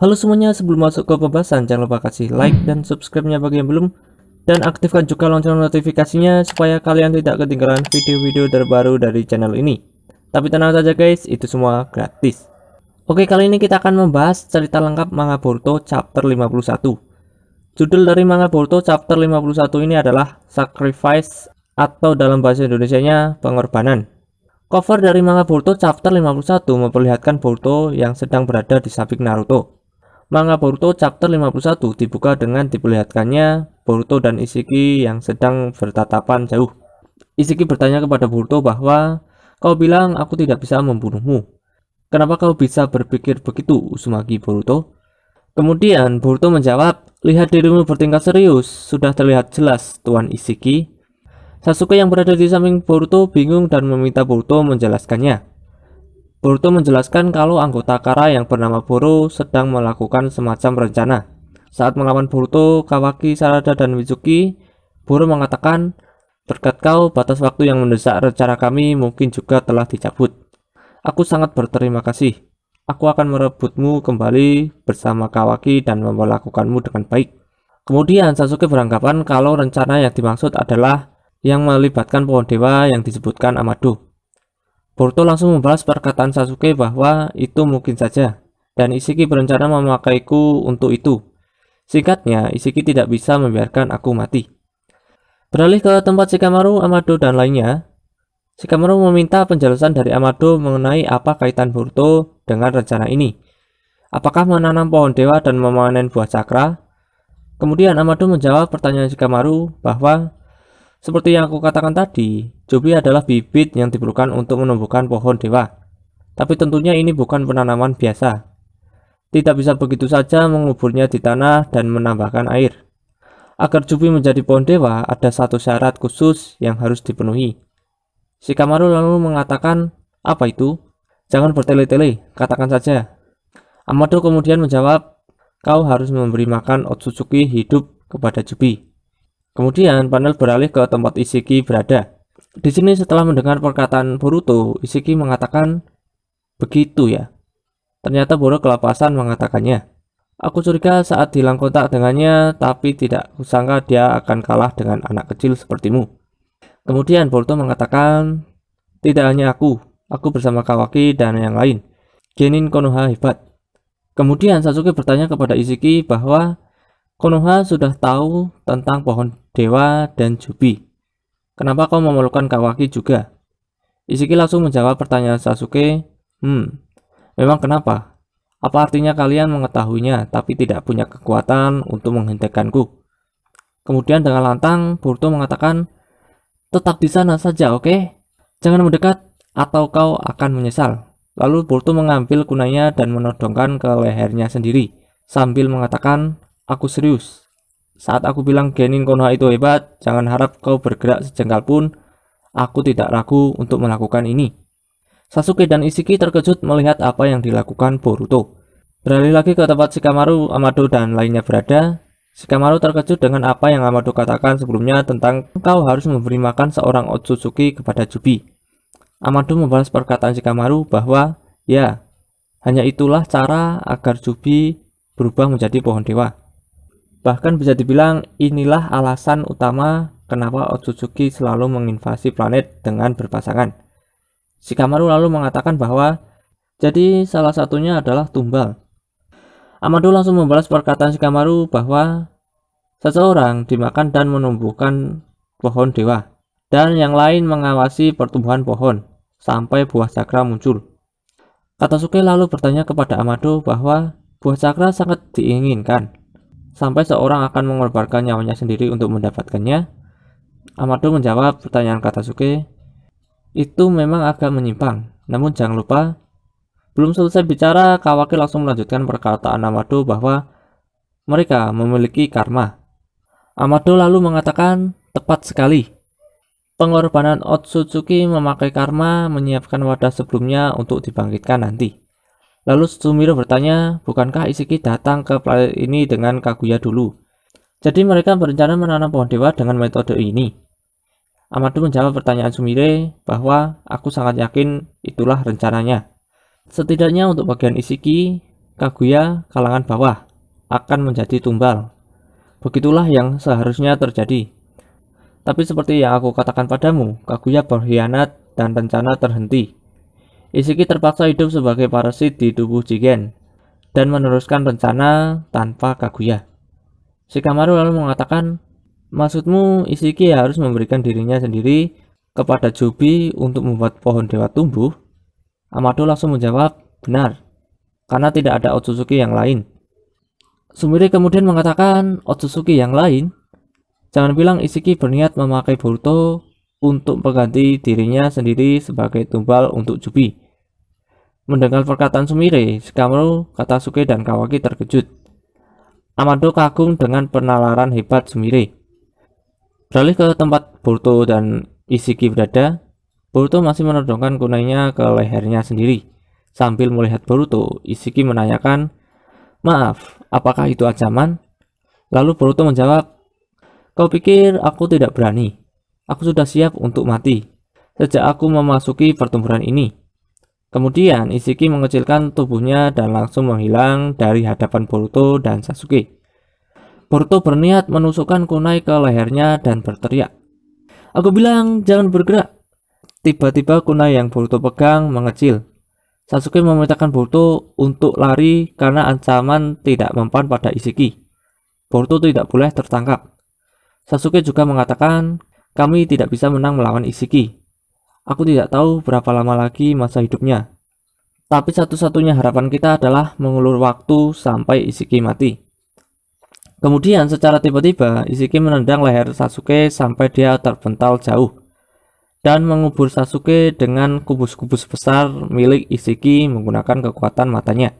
Halo semuanya, sebelum masuk ke pembahasan, jangan lupa kasih like dan subscribe-nya bagi yang belum, dan aktifkan juga lonceng notifikasinya supaya kalian tidak ketinggalan video-video terbaru dari channel ini. Tapi tenang saja guys, itu semua gratis. Oke, kali ini kita akan membahas cerita lengkap manga Boruto chapter 51. Judul dari manga Boruto chapter 51 ini adalah Sacrifice, atau dalam bahasa Indonesianya pengorbanan. Cover dari manga Boruto chapter 51 memperlihatkan Boruto yang sedang berada di samping Naruto. Manga Boruto chapter 51 dibuka dengan diperlihatkannya Boruto dan Ishiki yang sedang bertatapan jauh. Ishiki bertanya kepada Boruto bahwa, "Kau bilang aku tidak bisa membunuhmu. Kenapa kau bisa berpikir begitu, Uzumaki Boruto?" Kemudian Boruto menjawab, "Lihat dirimu bertingkah serius, sudah terlihat jelas, Tuan Ishiki." Sasuke yang berada di samping Boruto bingung dan meminta Boruto menjelaskannya. Boruto menjelaskan kalau anggota Kara yang bernama Boro sedang melakukan semacam rencana. Saat melawan Boruto, Kawaki, Sarada, dan Mizuki, Boro mengatakan, "Berkat kau, batas waktu yang mendesak rencana kami mungkin juga telah dicabut. Aku sangat berterima kasih. Aku akan merebutmu kembali bersama Kawaki dan memperlakukanmu dengan baik." Kemudian Sasuke beranggapan kalau rencana yang dimaksud adalah yang melibatkan pohon dewa yang disebutkan Amado. Boruto langsung membalas perkataan Sasuke bahwa itu mungkin saja, dan Ishiki berencana memakaiku untuk itu. Singkatnya, Ishiki tidak bisa membiarkan aku mati. Beralih ke tempat Shikamaru, Amado, dan lainnya, Shikamaru meminta penjelasan dari Amado mengenai apa kaitan Boruto dengan rencana ini. Apakah menanam pohon dewa dan memanen buah cakra? Kemudian Amado menjawab pertanyaan Shikamaru bahwa seperti yang aku katakan tadi, Jobi adalah bibit yang diperlukan untuk menumbuhkan pohon dewa. Tapi tentunya ini bukan penanaman biasa. Tidak bisa begitu saja menguburnya di tanah dan menambahkan air. Agar Jobi menjadi pohon dewa, ada satu syarat khusus yang harus dipenuhi. Shikamaru lalu mengatakan, "Apa itu?" "Jangan bertele-tele, katakan saja." Amado kemudian menjawab, "Kau harus memberi makan Otsutsuki hidup kepada Jobi." Kemudian panel beralih ke tempat Ishiki berada. Di sini setelah mendengar perkataan Boruto, Ishiki mengatakan, "Begitu ya." Ternyata Boruto kelapasan mengatakannya. "Aku curiga saat hilang kontak dengannya, tapi tidak kusangka dia akan kalah dengan anak kecil sepertimu." Kemudian Boruto mengatakan, "Tidak hanya aku bersama Kawaki dan yang lain. Genin Konoha hebat." Kemudian Sasuke bertanya kepada Ishiki bahwa Konoha sudah tahu tentang pohon dewa dan Jobi. "Kenapa kau memerlukan Kawaki juga?" Ishiki langsung menjawab pertanyaan Sasuke, "Memang kenapa? Apa artinya kalian mengetahuinya tapi tidak punya kekuatan untuk menghentikanku?" Kemudian dengan lantang, Boruto mengatakan, "Tetap di sana saja, oke? Jangan mendekat atau kau akan menyesal." Lalu Boruto mengambil kunainya dan menodongkan ke lehernya sendiri, sambil mengatakan, "Aku serius. Saat aku bilang Genin Konoha itu hebat, jangan harap kau bergerak sejengkal pun. Aku tidak ragu untuk melakukan ini." Sasuke dan Ishiki terkejut melihat apa yang dilakukan Boruto. Beralih lagi ke tempat Shikamaru, Amado, dan lainnya berada. Shikamaru terkejut dengan apa yang Amado katakan sebelumnya tentang kau harus memberi makan seorang Otsutsuki kepada Jobi. Amado membalas perkataan Shikamaru bahwa, ya, hanya itulah cara agar Jobi berubah menjadi pohon dewa. Bahkan bisa dibilang inilah alasan utama kenapa Otsutsuki selalu menginvasi planet dengan berpasangan. Shikamaru lalu mengatakan bahwa jadi salah satunya adalah tumbal. Amado langsung membalas perkataan Shikamaru bahwa seseorang dimakan dan menumbuhkan pohon dewa, dan yang lain mengawasi pertumbuhan pohon sampai buah cakra muncul. Katasuke lalu bertanya kepada Amado bahwa buah cakra sangat diinginkan, sampai seorang akan mengorbankan nyawanya sendiri untuk mendapatkannya. Amado menjawab pertanyaan Katasuke, "Itu memang agak menyimpang, namun jangan lupa." Belum selesai bicara, Kawaki langsung melanjutkan perkataan Amado bahwa mereka memiliki karma. Amado lalu mengatakan, "Tepat sekali. Pengorbanan Otsutsuki memakai karma menyiapkan wadah sebelumnya untuk dibangkitkan nanti." Lalu Sumiro bertanya, "Bukankah Ishiki datang ke planet ini dengan Kaguya dulu? Jadi mereka berencana menanam pohon dewa dengan metode ini?" Amado menjawab pertanyaan Sumire bahwa aku sangat yakin itulah rencananya. Setidaknya untuk bagian Ishiki, Kaguya kalangan bawah akan menjadi tumbal. Begitulah yang seharusnya terjadi. Tapi seperti yang aku katakan padamu, Kaguya berkhianat dan rencana terhenti. Isiki terpaksa hidup sebagai parasit di tubuh Jigen dan meneruskan rencana tanpa Kaguya. Shikamaru lalu mengatakan, maksudmu Isiki harus memberikan dirinya sendiri kepada Jubi untuk membuat pohon dewa tumbuh? Amado langsung menjawab, benar, karena tidak ada Otsutsuki yang lain. Sumire kemudian mengatakan, Otsutsuki yang lain? Jangan bilang Isiki berniat memakai Boruto untuk mengganti dirinya sendiri sebagai tumbal untuk Jubi. Mendengar perkataan Sumire, Shikamaru, Katasuke, dan Kawaki terkejut. Amado kagum dengan penalaran hebat Sumire. Beralih ke tempat Boruto dan Isiki berada, Boruto masih menodongkan kunainya ke lehernya sendiri. Sambil melihat Boruto, Isiki menanyakan, maaf, apakah itu ancaman? Lalu Boruto menjawab, kau pikir aku tidak berani? Aku sudah siap untuk mati sejak aku memasuki pertempuran ini. Kemudian Isiki mengecilkan tubuhnya dan langsung menghilang dari hadapan Boruto dan Sasuke. Boruto berniat menusukkan kunai ke lehernya dan berteriak, aku bilang jangan bergerak. Tiba-tiba kunai yang Boruto pegang mengecil. Sasuke memerintahkan Boruto untuk lari karena ancaman tidak mempan pada Isiki. Boruto tidak boleh tertangkap. Sasuke juga mengatakan, kami tidak bisa menang melawan Isiki. Aku tidak tahu berapa lama lagi masa hidupnya. Tapi satu-satunya harapan kita adalah mengulur waktu sampai Isiki mati. Kemudian secara tiba-tiba, Isiki menendang leher Sasuke sampai dia terpental jauh. Dan mengubur Sasuke dengan kubus-kubus besar milik Isiki menggunakan kekuatan matanya.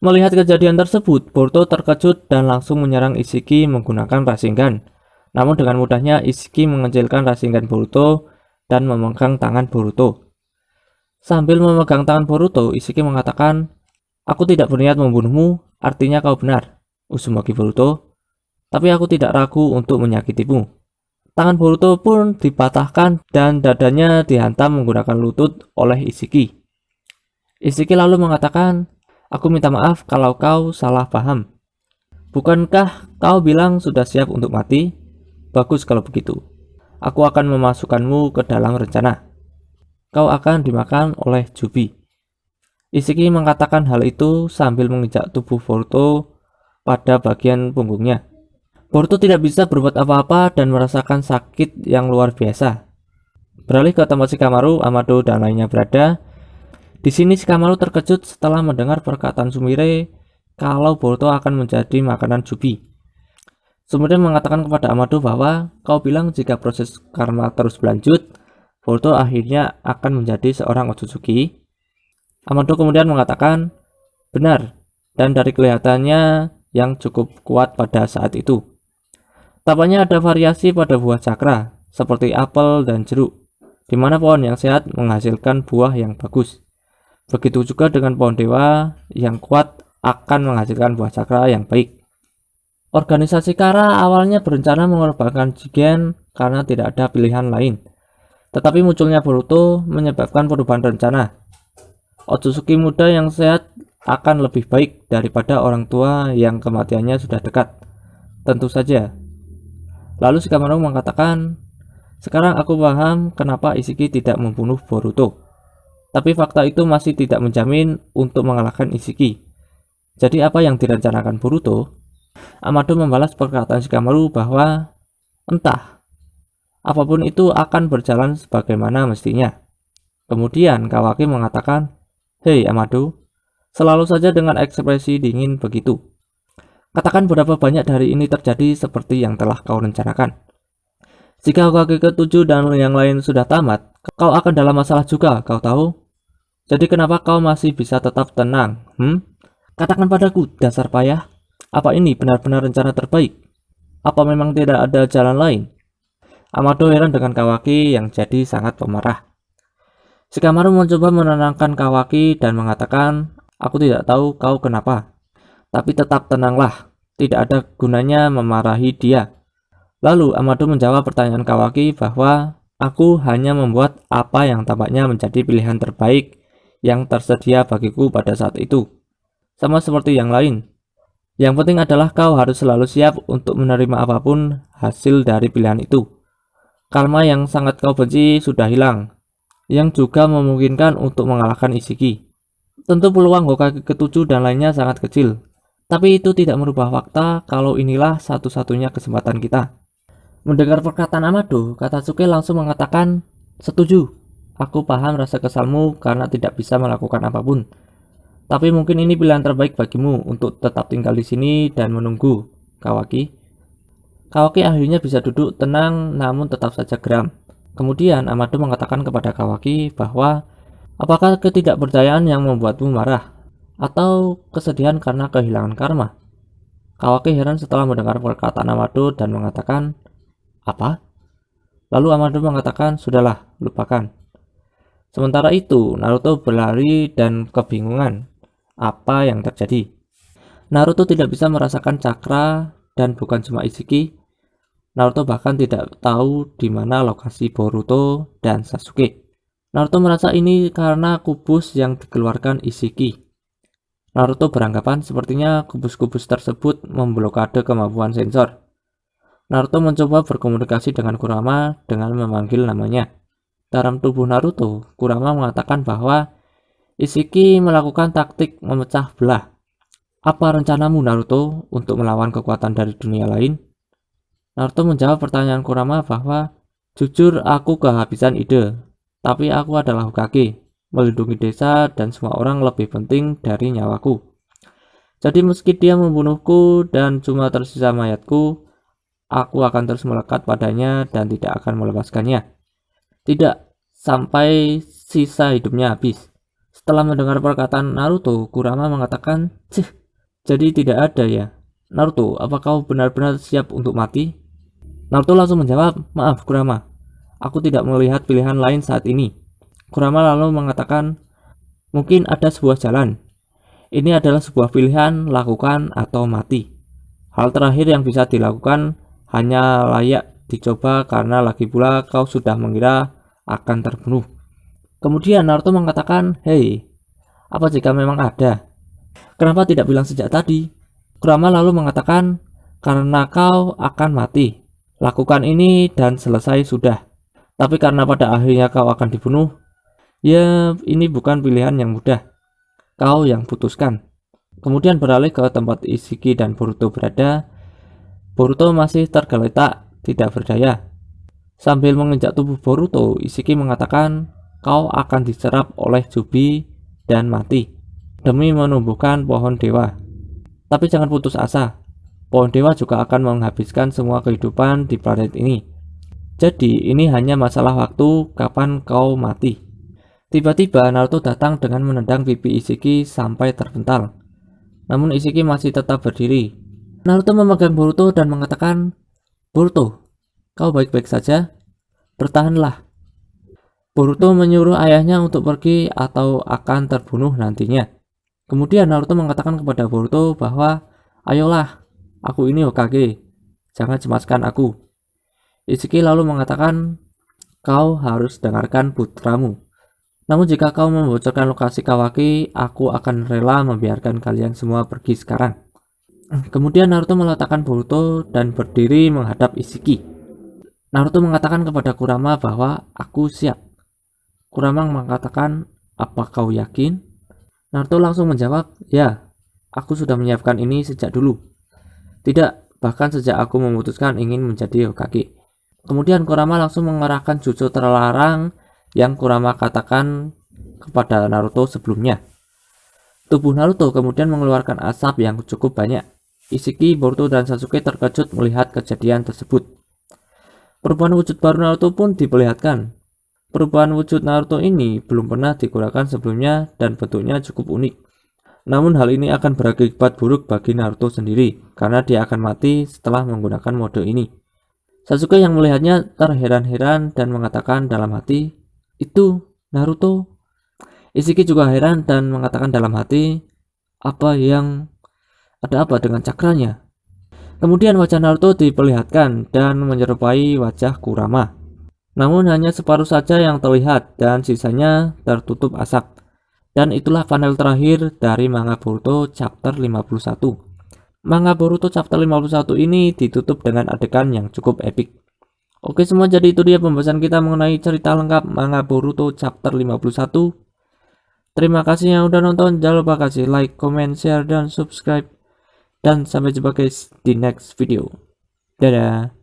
Melihat kejadian tersebut, Boruto terkejut dan langsung menyerang Isiki menggunakan Rasengan. Namun dengan mudahnya Isiki mengecilkan Rasengan Boruto dan memegang tangan Boruto. Sambil memegang tangan Boruto, Isiki mengatakan, aku tidak berniat membunuhmu, artinya kau benar, Uzumaki Boruto. Tapi aku tidak ragu untuk menyakitimu. Tangan Boruto pun dipatahkan dan dadanya dihantam menggunakan lutut oleh Isiki. Isiki lalu mengatakan, aku minta maaf kalau kau salah paham. Bukankah kau bilang sudah siap untuk mati? Bagus kalau begitu. Aku akan memasukkanmu ke dalam rencana. Kau akan dimakan oleh Jubi. Isiki mengatakan hal itu sambil menginjak tubuh Boruto pada bagian punggungnya. Boruto tidak bisa berbuat apa-apa dan merasakan sakit yang luar biasa. Beralih ke tempat Shikamaru, Amado, dan lainnya berada. Di sini Shikamaru terkejut setelah mendengar perkataan Sumire kalau Boruto akan menjadi makanan Jubi. Sumire mengatakan kepada Amado bahwa kau bilang jika proses karma terus berlanjut, Boruto akhirnya akan menjadi seorang Otsutsuki. Amado kemudian mengatakan, benar, dan dari kelihatannya yang cukup kuat pada saat itu. Tampaknya ada variasi pada buah cakra, seperti apel dan jeruk, di mana pohon yang sehat menghasilkan buah yang bagus. Begitu juga dengan pohon dewa yang kuat akan menghasilkan buah cakra yang baik. Organisasi Kara awalnya berencana mengorbankan Jigen karena tidak ada pilihan lain. Tetapi munculnya Boruto menyebabkan perubahan rencana. Otsutsuki muda yang sehat akan lebih baik daripada orang tua yang kematiannya sudah dekat. Tentu saja. Lalu Shikamaru mengatakan, sekarang aku paham kenapa Isiki tidak membunuh Boruto. Tapi fakta itu masih tidak menjamin untuk mengalahkan Isiki. Jadi apa yang direncanakan Boruto? Amado membalas perkataan Shikamaru bahwa entah, apapun itu akan berjalan sebagaimana mestinya. Kemudian Kawaki mengatakan, hei Amado, selalu saja dengan ekspresi dingin begitu. Katakan berapa banyak dari ini terjadi seperti yang telah kau rencanakan. Jika Hokage ke-7 dan yang lain sudah tamat, kau akan dalam masalah juga, kau tahu? Jadi kenapa kau masih bisa tetap tenang? Katakan padaku, dasar payah. Apa ini benar-benar rencana terbaik? Apa memang tidak ada jalan lain? Amado heran dengan Kawaki yang jadi sangat pemarah. Shikamaru mencoba menenangkan Kawaki dan mengatakan, aku tidak tahu kau kenapa. Tapi tetap tenanglah, tidak ada gunanya memarahi dia. Lalu Amado menjawab pertanyaan Kawaki bahwa aku hanya membuat apa yang tampaknya menjadi pilihan terbaik yang tersedia bagiku pada saat itu. sama seperti yang lain. Yang penting adalah kau harus selalu siap untuk menerima apapun hasil dari pilihan itu. Karma yang sangat kau benci sudah hilang, yang juga memungkinkan untuk mengalahkan Ishiki. Tentu peluang Hokage ke-7 dan lainnya sangat kecil, tapi itu tidak merubah fakta kalau inilah satu-satunya kesempatan kita. Mendengar perkataan Amado, Katsuki langsung mengatakan, "Setuju. Aku paham rasa kesalmu karena tidak bisa melakukan apapun. Tapi mungkin ini pilihan terbaik bagimu untuk tetap tinggal di sini dan menunggu, Kawaki." Kawaki akhirnya bisa duduk tenang namun tetap saja geram. Kemudian Amado mengatakan kepada Kawaki bahwa apakah ketidakberdayaan yang membuatmu marah atau kesedihan karena kehilangan karma? Kawaki heran setelah mendengar perkataan Amado dan mengatakan, "Apa?" Lalu Amado mengatakan, "Sudahlah, lupakan." Sementara itu, Naruto berlari dan kebingungan apa yang terjadi. Naruto tidak bisa merasakan cakra dan bukan cuma Ishiki. Naruto bahkan tidak tahu di mana lokasi Boruto dan Sasuke. Naruto merasa ini karena kubus yang dikeluarkan Ishiki. Naruto beranggapan sepertinya kubus-kubus tersebut memblokade kemampuan sensor. Naruto mencoba berkomunikasi dengan Kurama dengan memanggil namanya. Dalam tubuh Naruto, Kurama mengatakan bahwa Ishiki melakukan taktik memecah belah. "Apa rencanamu, Naruto, untuk melawan kekuatan dari dunia lain?" Naruto menjawab pertanyaan Kurama bahwa, "Jujur, aku kehabisan ide. Tapi aku adalah Hokage. Melindungi desa dan semua orang lebih penting dari nyawaku. Jadi meski dia membunuhku dan cuma tersisa mayatku, aku akan terus melekat padanya dan tidak akan melepaskannya. Tidak sampai sisa hidupnya habis." Setelah mendengar perkataan Naruto, Kurama mengatakan, "Cih, jadi tidak ada ya? Naruto, apa kau benar-benar siap untuk mati?" Naruto langsung menjawab, "Maaf Kurama, aku tidak melihat pilihan lain saat ini." Kurama lalu mengatakan, "Mungkin ada sebuah jalan. Ini adalah sebuah pilihan, lakukan atau mati. Hal terakhir yang bisa dilakukan hanya layak dicoba karena lagi pula kau sudah mengira akan terbunuh." Kemudian Naruto mengatakan, "Hei, apa jika memang ada? Kenapa tidak bilang sejak tadi?" Kurama lalu mengatakan, "Karena kau akan mati. Lakukan ini dan selesai sudah. Tapi karena pada akhirnya kau akan dibunuh, ya ini bukan pilihan yang mudah. Kau yang putuskan." Kemudian beralih ke tempat Ishiki dan Boruto berada. Boruto masih tergeletak, tidak berdaya. Sambil menginjak tubuh Boruto, Ishiki mengatakan, "Kau akan diserap oleh Jubi dan mati demi menumbuhkan pohon dewa. Tapi jangan putus asa. Pohon dewa juga akan menghabiskan semua kehidupan di planet ini. Jadi ini hanya masalah waktu kapan kau mati." Tiba-tiba Naruto datang dengan menendang pipi Ishiki sampai terpental. Namun Ishiki masih tetap berdiri. Naruto memegang Boruto dan mengatakan, "Boruto, kau baik-baik saja? Bertahanlah." Boruto menyuruh ayahnya untuk pergi atau akan terbunuh nantinya. Kemudian Naruto mengatakan kepada Boruto bahwa, "Ayolah, aku ini Hokage. Jangan cemaskan aku." Ishiki lalu mengatakan, "Kau harus dengarkan putramu. Namun jika kau membocorkan lokasi Kawaki, aku akan rela membiarkan kalian semua pergi sekarang." Kemudian Naruto meletakkan Boruto dan berdiri menghadap Ishiki. Naruto mengatakan kepada Kurama bahwa, "Aku siap." Kurama mengatakan, "Apa kau yakin?" Naruto langsung menjawab, "Ya, aku sudah menyiapkan ini sejak dulu. Tidak, bahkan sejak aku memutuskan ingin menjadi Hokage." Kemudian Kurama langsung mengerahkan jutsu terlarang yang Kurama katakan kepada Naruto sebelumnya. Tubuh Naruto kemudian mengeluarkan asap yang cukup banyak. Ishiki, Boruto, dan Sasuke terkejut melihat kejadian tersebut. Perubahan wujud baru Naruto pun diperlihatkan. Perubahan wujud Naruto ini belum pernah digunakan sebelumnya dan bentuknya cukup unik. Namun hal ini akan berakibat buruk bagi Naruto sendiri karena dia akan mati setelah menggunakan mode ini. Sasuke yang melihatnya terheran-heran dan mengatakan dalam hati, "Itu Naruto." Ishiki juga heran dan mengatakan dalam hati, ada apa dengan cakranya?" Kemudian wajah Naruto diperlihatkan dan menyerupai wajah Kurama. Namun hanya separuh saja yang terlihat dan sisanya tertutup asap. Dan itulah panel terakhir dari manga Boruto chapter 51. Manga Boruto chapter 51 ini ditutup dengan adegan yang cukup epic. Oke semua, jadi itu dia pembahasan kita mengenai cerita lengkap manga Boruto chapter 51. Terima kasih yang udah nonton, jangan lupa kasih like, comment, share, dan subscribe. Dan sampai jumpa guys di next video. Dadah.